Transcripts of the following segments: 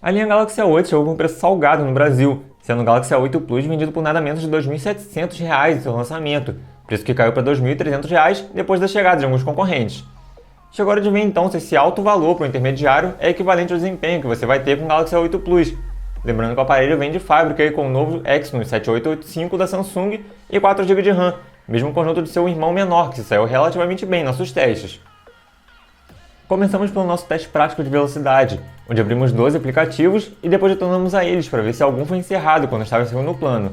A linha Galaxy A8 chegou com um preço salgado no Brasil, sendo o Galaxy A8 Plus vendido por nada menos de R$ 2.700 em seu lançamento, preço que caiu para R$ 2.300 depois da chegada de alguns concorrentes. Chegou a hora de ver então se esse alto valor para o intermediário é equivalente ao desempenho que você vai ter com o Galaxy A8 Plus. Lembrando que o aparelho vem de fábrica com o novo Exynos 7885 da Samsung e 4 GB de RAM, mesmo conjunto de seu irmão menor, que se saiu relativamente bem em nossos testes. Começamos pelo nosso teste prático de velocidade, onde abrimos 12 aplicativos e depois retornamos a eles para ver se algum foi encerrado quando estava em segundo plano.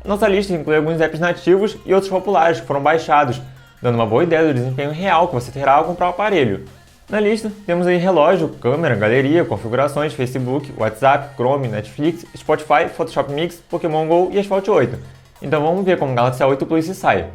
A nossa lista inclui alguns apps nativos e outros populares que foram baixados, dando uma boa ideia do desempenho real que você terá ao comprar o aparelho. Na lista, temos aí relógio, câmera, galeria, configurações, Facebook, WhatsApp, Chrome, Netflix, Spotify, Photoshop Mix, Pokémon GO e Asphalt 8. Então vamos ver como o Galaxy A8 Plus se sai.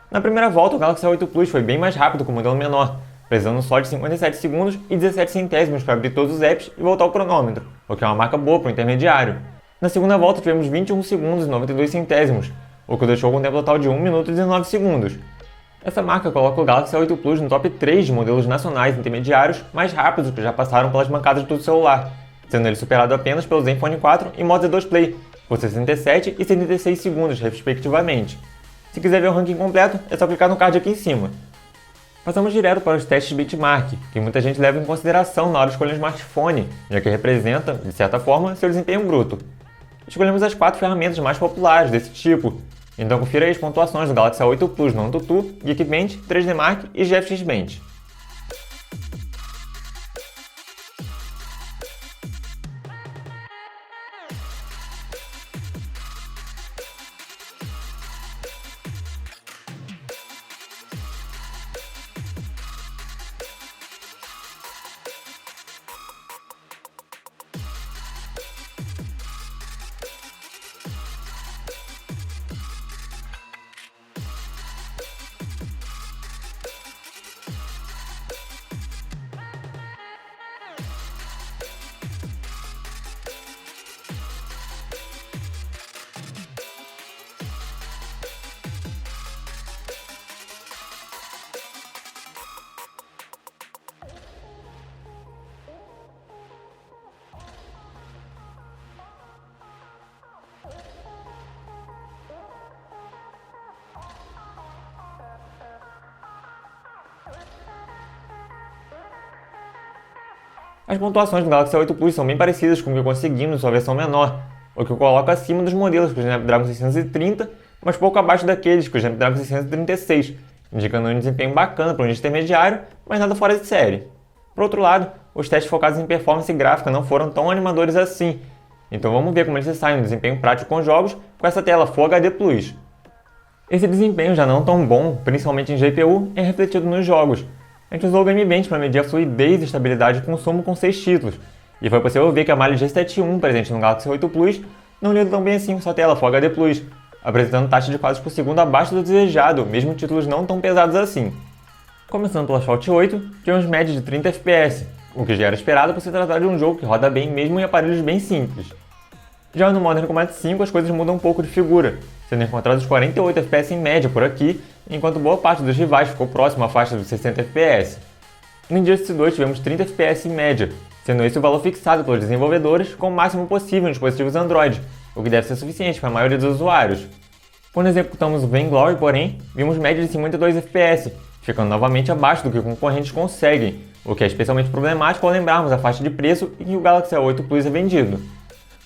Na primeira volta, o Galaxy A8 Plus foi bem mais rápido que o modelo menor, precisando só de 57 segundos e 17 centésimos para abrir todos os apps e voltar ao cronômetro, o que é uma marca boa para o intermediário. Na segunda volta, tivemos 21 segundos e 92 centésimos, o que o deixou com um tempo total de 1 minuto e 19 segundos. Essa marca coloca o Galaxy A8 Plus no top 3 de modelos nacionais intermediários mais rápidos que já passaram pelas bancadas do celular, sendo ele superado apenas pelo Zenfone 4 e Moto Z2 Play, por 67 e 76 segundos, respectivamente. Se quiser ver o ranking completo, é só clicar no card aqui em cima. Passamos direto para os testes benchmark, que muita gente leva em consideração na hora de escolher um smartphone, já que representa, de certa forma, seu desempenho bruto. Escolhemos as 4 ferramentas mais populares desse tipo, então confira aí as pontuações do Galaxy A8 Plus no AnTuTu, Geekbench, 3D Mark e GFX Bench. As pontuações do Galaxy A8 Plus são bem parecidas com o que conseguimos em sua versão menor, o que o coloca acima dos modelos com o Snapdragon 630, mas pouco abaixo daqueles com o Snapdragon 636, indicando um desempenho bacana para um intermediário, mas nada fora de série. Por outro lado, os testes focados em performance gráfica não foram tão animadores assim, então vamos ver como eles se saem no desempenho prático com jogos com essa tela Full HD Plus. Esse desempenho já não tão bom, principalmente em GPU, é refletido nos jogos. A gente usou o Geekbench para medir a fluidez e estabilidade de consumo com 6 títulos, e foi possível ver que a malha G71 presente no Galaxy A8 Plus não lida tão bem assim com sua tela Full HD Plus, apresentando taxa de quadros por segundo abaixo do desejado, mesmo títulos não tão pesados assim. Começando pelo Asphalt 8, tivemos média de 30 FPS, o que já era esperado por se tratar de um jogo que roda bem mesmo em aparelhos bem simples. Já no Modern Combat 5 as coisas mudam um pouco de figura, sendo encontrados 48 FPS em média por aqui, enquanto boa parte dos rivais ficou próximo à faixa dos 60 FPS. No Injustice 2 tivemos 30 FPS em média, sendo esse o valor fixado pelos desenvolvedores com o máximo possível em dispositivos Android, o que deve ser suficiente para a maioria dos usuários. Quando executamos o Vainglory, porém, vimos média de 52 FPS, ficando novamente abaixo do que concorrentes conseguem, o que é especialmente problemático ao lembrarmos a faixa de preço em que o Galaxy A8 Plus é vendido.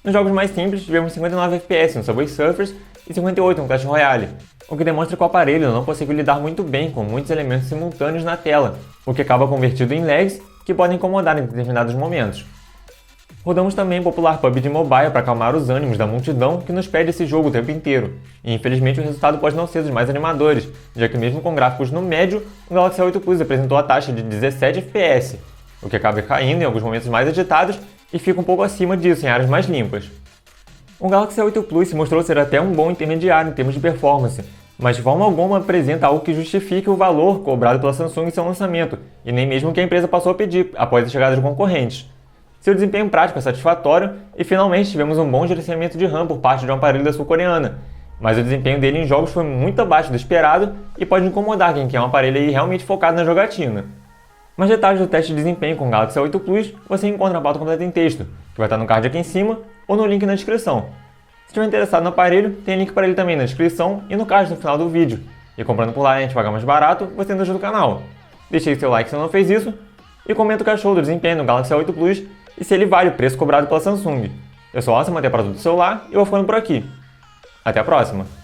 Nos jogos mais simples, tivemos 59 FPS no Subway Surfers e 58 no Clash Royale, o que demonstra que o aparelho não conseguiu lidar muito bem com muitos elementos simultâneos na tela, o que acaba convertido em lags que podem incomodar em determinados momentos. Rodamos também o popular PUBG Mobile para acalmar os ânimos da multidão que nos pede esse jogo o tempo inteiro, e infelizmente o resultado pode não ser dos mais animadores, já que mesmo com gráficos no médio, o Galaxy A8 Plus apresentou a taxa de 17 FPS, o que acaba caindo em alguns momentos mais agitados e fica um pouco acima disso em áreas mais limpas. O Galaxy A8 Plus se mostrou ser até um bom intermediário em termos de performance, mas de forma alguma apresenta algo que justifique o valor cobrado pela Samsung em seu lançamento, e nem mesmo o que a empresa passou a pedir após a chegada de concorrentes. Seu desempenho prático é satisfatório e finalmente tivemos um bom gerenciamento de RAM por parte de um aparelho da sul-coreana, mas o desempenho dele em jogos foi muito abaixo do esperado e pode incomodar quem quer um aparelho aí realmente focado na jogatina. Mais detalhes do teste de desempenho com o Galaxy A8 Plus você encontra na pauta completa em texto, que vai estar no card aqui em cima ou no link na descrição. Se estiver interessado no aparelho, tem link para ele também na descrição e no card no final do vídeo. E comprando por lá e a gente pagar mais barato, você ainda ajuda o canal. Deixe aí seu like se não fez isso e comenta o que achou do desempenho do Galaxy A8 Plus e se ele vale o preço cobrado pela Samsung. Eu sou o Alcim, manter para todo o celular e eu vou ficando por aqui. Até a próxima!